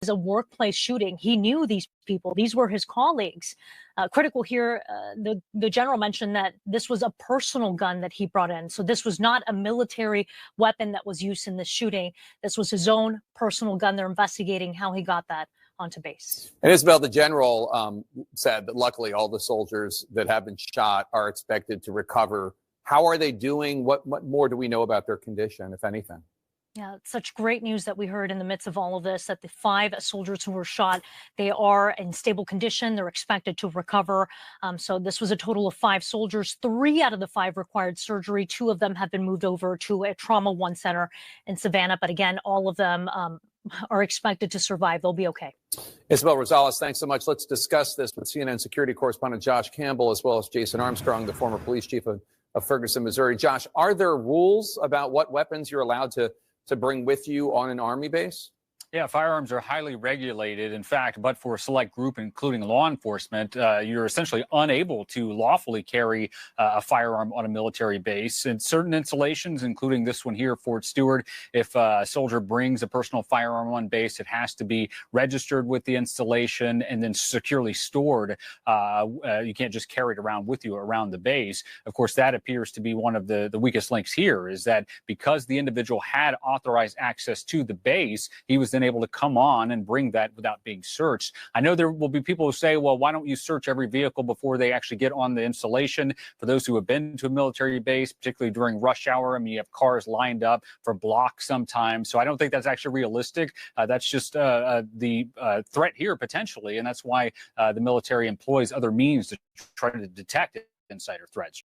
a workplace shooting. He knew these people. These were his colleagues. Critical here, the general mentioned that this was a personal gun that he brought in. So this was not a military weapon that was used in this shooting. This was his own personal gun. They're investigating how he got that onto base. And Isabel, the general said that luckily all the soldiers that have been shot are expected to recover. How are they doing? What more do we know about their condition, if anything? Yeah, it's such great news that we heard in the midst of all of this, that the 5 soldiers who were shot, they are in stable condition. They're expected to recover. So this was a total of 5 soldiers. 3 out of the 5 required surgery. 2 of them have been moved over to a Trauma One center in Savannah. But again, all of them are expected to survive. They'll be okay. Isabel Rosales, thanks so much. Let's discuss this with CNN security correspondent Josh Campbell, as well as Jason Armstrong, the former police chief of Ferguson, Missouri. Josh, are there rules about what weapons you're allowed to bring with you on an Army base? Yeah, firearms are highly regulated. In fact, but for a select group, including law enforcement, you're essentially unable to lawfully carry a firearm on a military base. In certain installations, including this one here, Fort Stewart, if a soldier brings a personal firearm on base, it has to be registered with the installation and then securely stored. You can't just carry it around with you around the base. Of course, that appears to be one of the weakest links here, is that because the individual had authorized access to the base, he was then able to come on and bring that without being searched. I know there will be people who say, well, why don't you search every vehicle before they actually get on the installation? For those who have been to a military base, particularly during rush hour, I mean, you have cars lined up for blocks sometimes. So I don't think that's actually realistic. That's just the threat here potentially. And that's why the military employs other means to try to detect insider threats.